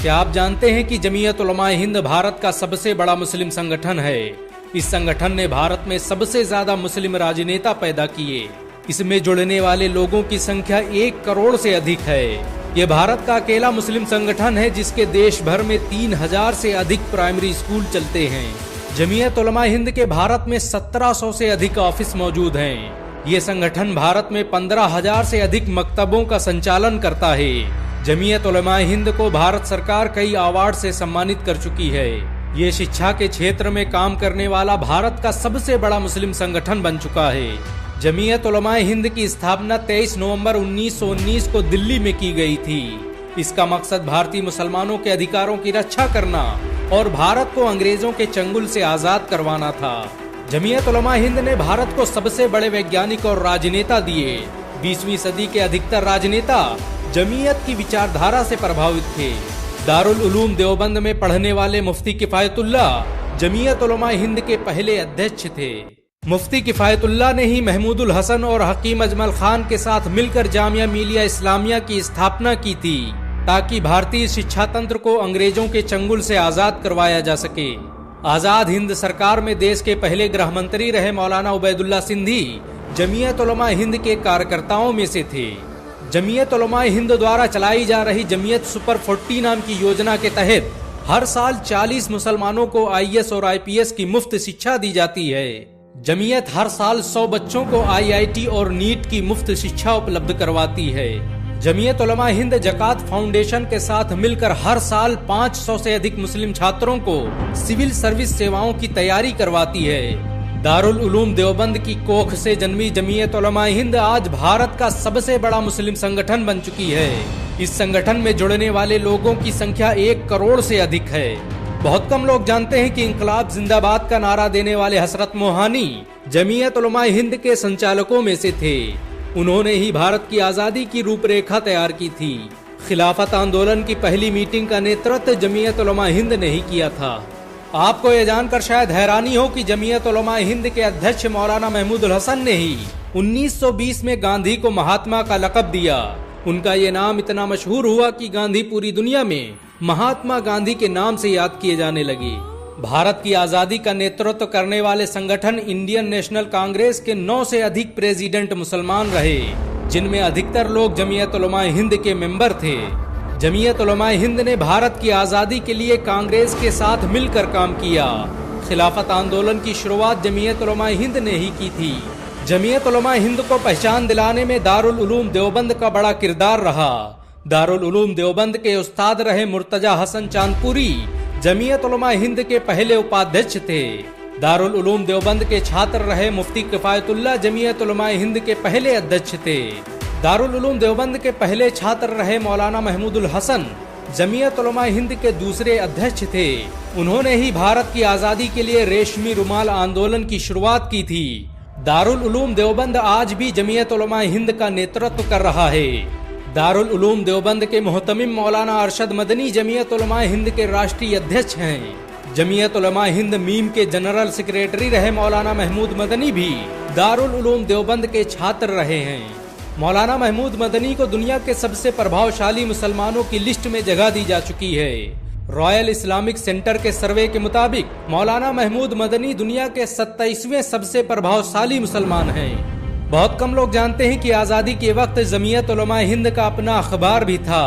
क्या आप जानते हैं कि जमीयत उलमा हिंद भारत का सबसे बड़ा मुस्लिम संगठन है। इस संगठन ने भारत में सबसे ज्यादा मुस्लिम राजनेता पैदा किए। इसमें जुड़ने वाले लोगों की संख्या 1 करोड़ से अधिक है। ये भारत का अकेला मुस्लिम संगठन है जिसके देश भर में 3000 से अधिक प्राइमरी स्कूल चलते हैं। जमीयत उलमा हिंद के भारत में 1700 से अधिक ऑफिस मौजूद हैं। ये संगठन भारत में 15,000 से अधिक मकतबों का संचालन करता है। जमीयत उलमा हिंद को भारत सरकार कई अवार्ड से सम्मानित कर चुकी है। ये शिक्षा के क्षेत्र में काम करने वाला भारत का सबसे बड़ा मुस्लिम संगठन बन चुका है। जमीयत उलमा हिंद की स्थापना 23 नवंबर 1919 को दिल्ली में की गई थी। इसका मकसद भारतीय मुसलमानों के अधिकारों की रक्षा करना और भारत को अंग्रेजों के चंगुल से आजाद करवाना था। जमीयत उलमा हिंद ने भारत को सबसे बड़े वैज्ञानिक और राजनेता दिए। 20वीं सदी के अधिकतर राजनेता जमीयत की विचारधारा से प्रभावित थे। दारुल उलूम देवबंद में पढ़ने वाले मुफ्ती किफायतुल्लाह जमीयत उलमा हिंद के पहले अध्यक्ष थे। मुफ्ती किफायतुल्लाह ने ही महमूदुल हसन और हकीम अजमल खान के साथ मिलकर जामिया मिलिया इस्लामिया की स्थापना की थी ताकि भारतीय शिक्षा तंत्र को अंग्रेजों के चंगुल से आजाद करवाया जा सके। आजाद हिंद सरकार में देश के पहले गृह मंत्री रहे मौलाना उबैदुल्ला सिंधी जमीयत उलमा हिंद के कार्यकर्ताओं में से थे। जमीयत उलमा हिंद द्वारा चलाई जा रही जमीयत सुपर 40 नाम की योजना के तहत हर साल 40 मुसलमानों को IAS और IPS की मुफ्त शिक्षा दी जाती है। जमीयत हर साल 100 बच्चों को IIT और नीट की मुफ्त शिक्षा उपलब्ध करवाती है। जमीयत उलमा हिंद जकात फाउंडेशन के साथ मिलकर हर साल 500 से अधिक मुस्लिम छात्रों को सिविल सर्विस सेवाओं की तैयारी करवाती है। दारुल उलूम देवबंद की कोख से जन्मी जमीयत उलमा हिंद आज भारत का सबसे बड़ा मुस्लिम संगठन बन चुकी है। इस संगठन में जुड़ने वाले लोगों की संख्या 1 करोड़ से अधिक है। बहुत कम लोग जानते हैं कि इंकलाब जिंदाबाद का नारा देने वाले हसरत मोहानी जमीयत उलमा हिंद के संचालकों में से थे। उन्होंने ही भारत की आजादी की रूपरेखा तैयार की थी। खिलाफत आंदोलन की पहली मीटिंग का नेतृत्व जमीयत उलमा हिंद ने ही किया था। आपको ये जानकर शायद हैरानी हो कि जमीयत उलमा हिंद के अध्यक्ष मौलाना महमूदुल हसन ने ही 1920 में गांधी को महात्मा का लक़ब दिया। उनका ये नाम इतना मशहूर हुआ कि गांधी पूरी दुनिया में महात्मा गांधी के नाम से याद किए जाने लगे। भारत की आजादी का नेतृत्व करने वाले संगठन इंडियन नेशनल कांग्रेस के 9 से अधिक प्रेसिडेंट मुसलमान रहे, जिनमें अधिकतर लोग जमीयत उलमा हिंद के मेंबर थे। जमीयत उलमा हिंद ने भारत की आजादी के लिए कांग्रेस के साथ मिलकर काम किया। खिलाफत आंदोलन की शुरुआत जमीयत उलमा हिंद ने ही की थी। जमीयत उलमा हिंद को पहचान दिलाने में दारुल उलूम देवबंद का बड़ा किरदार रहा। दारुल उलूम देवबंद के उस्ताद रहे मुर्तजा हसन चांदपुरी जमीयत उलमा हिंद के पहले उपाध्यक्ष थे। दारुल उलूम देवबंद के छात्र रहे मुफ्ती किफायतुल्लाह जमीयत उलमा हिंद के पहले अध्यक्ष थे। दारुल उलूम देवबंद के पहले छात्र रहे मौलाना महमूदुल हसन जमीयत उलमा हिंद के दूसरे अध्यक्ष थे। उन्होंने ही भारत की आजादी के लिए रेशमी रुमाल आंदोलन की शुरुआत की थी। दारुल उलूम देवबंद आज भी जमीयत उलमा हिंद का नेतृत्व कर रहा है। दारुल उलूम देवबंद के मोहतमिम मौलाना अरशद मदनी जमीयत उलमा हिंद के राष्ट्रीय अध्यक्ष हैं। जमीयत उलमा हिंद मीम के जनरल सेक्रेटरी रहे मौलाना महमूद मदनी भी दारुल उलूम देवबंद के छात्र रहे हैं। मौलाना महमूद मदनी को दुनिया के सबसे प्रभावशाली मुसलमानों की लिस्ट में जगह दी जा चुकी है। रॉयल इस्लामिक सेंटर के सर्वे के मुताबिक मौलाना महमूद मदनी दुनिया के 27वें सबसे प्रभावशाली मुसलमान हैं। बहुत कम लोग जानते हैं कि आजादी के वक्त जमीयत उलमा हिंद का अपना अखबार भी था।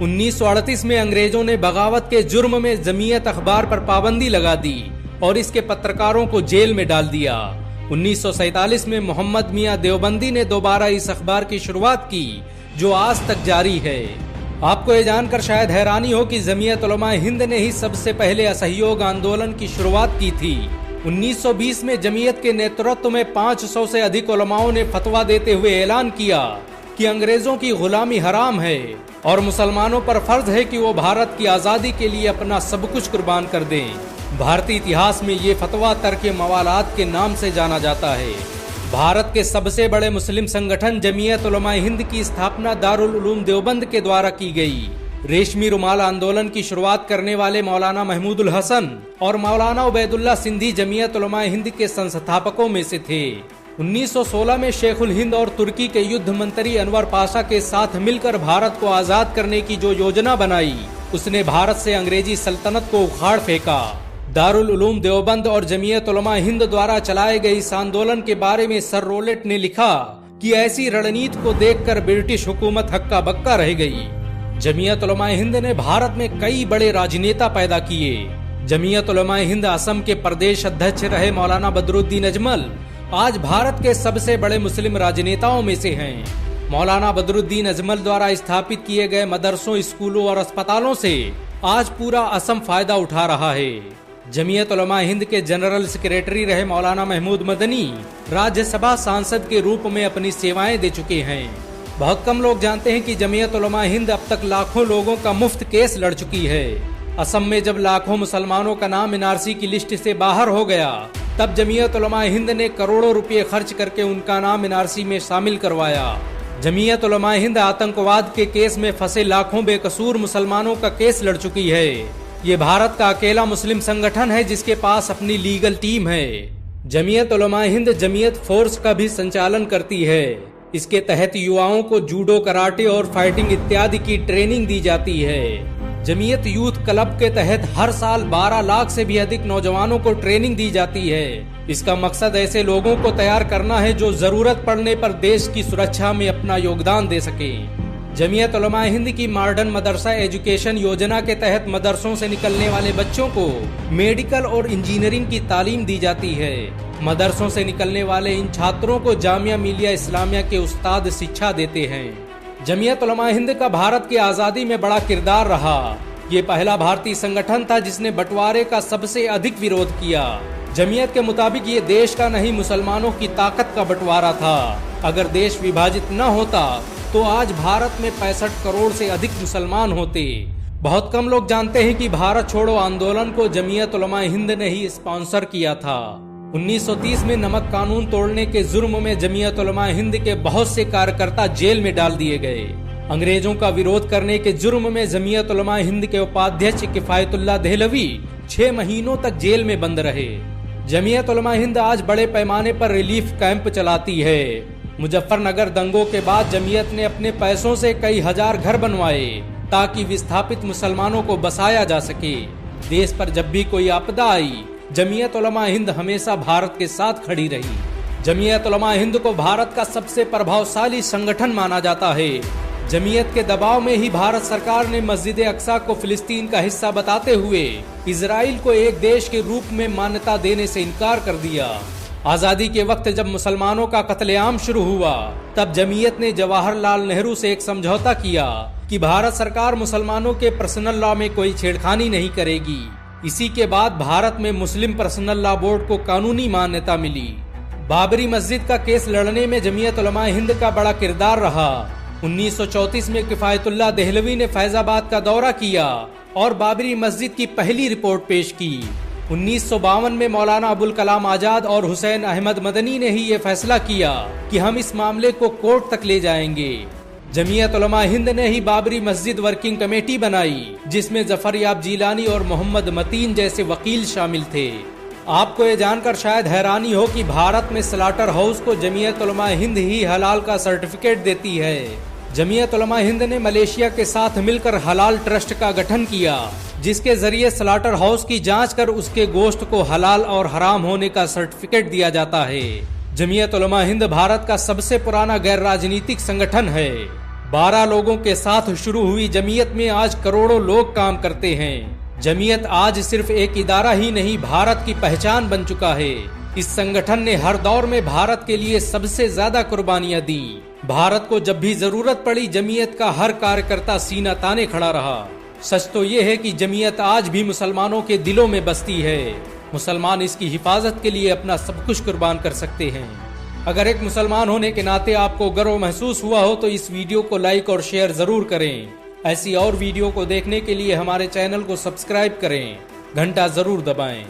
1938 में अंग्रेजों ने बगावत के जुर्म में जमीयत अखबार पर पाबंदी लगा दी और इसके पत्रकारों को जेल में डाल दिया। 1947 में मोहम्मद मियां देवबंदी ने दोबारा इस अखबार की शुरुआत की जो आज तक जारी है। आपको ये जानकर शायद हैरानी हो कि जमीयत उलमा हिंद ने ही सबसे पहले असहयोग आंदोलन की शुरुआत की थी। 1920 में जमीयत के नेतृत्व में 500 से अधिक उलमाओं ने फतवा देते हुए ऐलान किया कि अंग्रेजों की गुलामी हराम है और मुसलमानों पर फर्ज है कि वो भारत की आजादी के लिए अपना सब कुछ कुर्बान कर दें। भारतीय इतिहास में ये फतवा तर्क मवालात के नाम से जाना जाता है। भारत के सबसे बड़े मुस्लिम संगठन जमीयत उलमा हिंद की स्थापना दारुल उलूम देवबंद के द्वारा की गई। रेशमी रुमाल आंदोलन की शुरुआत करने वाले मौलाना महमूदुल हसन और मौलाना उबैदुल्ला सिंधी जमीयत उलमा हिंद के संस्थापकों में से थे। 1916 में शेखुल हिंद और तुर्की के युद्ध मंत्री अनवर पाशा के साथ मिलकर भारत को आजाद करने की जो योजना बनाई उसने भारत से अंग्रेजी सल्तनत को उखाड़ फेंका। दारुल उलूम देवबंद और जमीयत उलमा हिंद द्वारा चलाए गए इस आंदोलन के बारे में सर रोलेट ने लिखा कि ऐसी रणनीति को देखकर ब्रिटिश हुकूमत हक्का बक्का रह गई। जमीयत उलमा हिंद ने भारत में कई बड़े राजनेता पैदा किए। जमीयत उलमा हिंद असम के प्रदेश अध्यक्ष रहे मौलाना बदरुद्दीन अजमल आज भारत के सबसे बड़े मुस्लिम राजनेताओं में से हैं। मौलाना बदरुद्दीन अजमल द्वारा स्थापित किए गए मदरसों, स्कूलों और अस्पतालों से आज पूरा असम फायदा उठा रहा है। जमीयत उलमा हिंद के जनरल सेक्रेटरी रहे मौलाना महमूद मदनी राज्यसभा सांसद के रूप में अपनी सेवाएं दे चुके हैं। बहुत कम लोग जानते हैं कि जमीयत उलमा हिंद अब तक लाखों लोगों का मुफ्त केस लड़ चुकी है। असम में जब लाखों मुसलमानों का नाम एनआरसी की लिस्ट से बाहर हो गया, तब जमीयत उलमा हिंद ने करोड़ों रुपए खर्च करके उनका नाम एनआरसी में शामिल करवाया। जमीयत उलमा हिंद आतंकवाद के केस में फंसे लाखों बेकसूर मुसलमानों का केस लड़ चुकी है। ये भारत का अकेला मुस्लिम संगठन है जिसके पास अपनी लीगल टीम है। जमीयत उलमा हिंद जमीयत फोर्स का भी संचालन करती है। इसके तहत युवाओं को जूडो, कराटे और फाइटिंग इत्यादि की ट्रेनिंग दी जाती है। जमीयत यूथ क्लब के तहत हर साल 12 लाख से भी अधिक नौजवानों को ट्रेनिंग दी जाती है। इसका मकसद ऐसे लोगों को तैयार करना है जो जरूरत पड़ने पर देश की सुरक्षा में अपना योगदान दे सके। जमीयत उलमा हिंद की मॉडर्न मदरसा एजुकेशन योजना के तहत मदरसों से निकलने वाले बच्चों को मेडिकल और इंजीनियरिंग की तालीम दी जाती है। मदरसों से निकलने वाले इन छात्रों को जामिया मिलिया इस्लामिया के उस्ताद शिक्षा देते हैं। जमीयत उलमा हिंद का भारत की आजादी में बड़ा किरदार रहा। ये पहला भारतीय संगठन था जिसने बंटवारे का सबसे अधिक विरोध किया। जमीयत के मुताबिक ये देश का नहीं, मुसलमानों की ताकत का बंटवारा था। अगर देश विभाजित न होता तो आज भारत में 65 करोड़ से अधिक मुसलमान होते। बहुत कम लोग जानते हैं कि भारत छोड़ो आंदोलन को जमीयत उलमा हिंद ने ही स्पॉन्सर किया था। 1930 में नमक कानून तोड़ने के जुर्म में जमीयत उलमा हिंद के बहुत से कार्यकर्ता जेल में डाल दिए गए। अंग्रेजों का विरोध करने के जुर्म में जमीयत उलमा हिंद के उपाध्यक्ष किफायतुल्लाह देहलवी 6 महीनों तक जेल में बंद रहे। जमीयत उलमा हिंद आज बड़े पैमाने पर रिलीफ कैंप चलाती है। मुजफ्फरनगर दंगों के बाद जमीयत ने अपने पैसों से कई हजार घर बनवाए ताकि विस्थापित मुसलमानों को बसाया जा सके। देश पर जब भी कोई आपदा आई, जमीयत उलमा हिंद हमेशा भारत के साथ खड़ी रही। जमीयत उलमा हिंद को भारत का सबसे प्रभावशाली संगठन माना जाता है। जमीयत के दबाव में ही भारत सरकार ने मस्जिद अक्सा को फिलिस्तीन का हिस्सा बताते हुए इजराइल को एक देश के रूप में मान्यता देने से इनकार कर दिया। आजादी के वक्त जब मुसलमानों का कत्लेआम शुरू हुआ, तब जमीयत ने जवाहरलाल नेहरू से एक समझौता किया कि भारत सरकार मुसलमानों के पर्सनल लॉ में कोई छेड़खानी नहीं करेगी। इसी के बाद भारत में मुस्लिम पर्सनल लॉ बोर्ड को कानूनी मान्यता मिली। बाबरी मस्जिद का केस लड़ने में जमीयत उलमा हिंद का बड़ा किरदार रहा। 1934 में किफायतुल्लाह देहलवी ने फैजाबाद का दौरा किया और बाबरी मस्जिद की पहली रिपोर्ट पेश की। 1952 में मौलाना अबुल कलाम आजाद और हुसैन अहमद मदनी ने ही ये फैसला किया कि हम इस मामले को कोर्ट तक ले जाएंगे। जमीयत उलमा हिंद ने ही बाबरी मस्जिद वर्किंग कमेटी बनाई, जिसमें जफर याब जीलानी और मोहम्मद मतीन जैसे वकील शामिल थे। आपको ये जानकर शायद हैरानी हो कि भारत में स्लाटर हाउस को जमीयत उलमा हिंद ही हलाल का सर्टिफिकेट देती है। जमीयत उलमा हिंद ने मलेशिया के साथ मिलकर हलाल ट्रस्ट का गठन किया, जिसके जरिए स्लाटर हाउस की जांच कर उसके गोश्त को हलाल और हराम होने का सर्टिफिकेट दिया जाता है। जमीयत उलमा हिंद भारत का सबसे पुराना गैर राजनीतिक संगठन है। 12 लोगों के साथ शुरू हुई जमीयत में आज करोड़ों लोग काम करते हैं। जमीयत आज सिर्फ एक इदारा ही नहीं, भारत की पहचान बन चुका है। इस संगठन ने हर दौर में भारत के लिए सबसे ज्यादा कुर्बानियां दी। भारत को जब भी जरूरत पड़ी, जमीयत का हर कार्यकर्ता सीना ताने खड़ा रहा। सच तो ये है कि जमीयत आज भी मुसलमानों के दिलों में बसती है। मुसलमान इसकी हिफाजत के लिए अपना सब कुछ कुर्बान कर सकते हैं। अगर एक मुसलमान होने के नाते आपको गर्व महसूस हुआ हो तो इस वीडियो को लाइक और शेयर जरूर करें। ऐसी और वीडियो को देखने के लिए हमारे चैनल को सब्सक्राइब करें, घंटा जरूर दबाएं।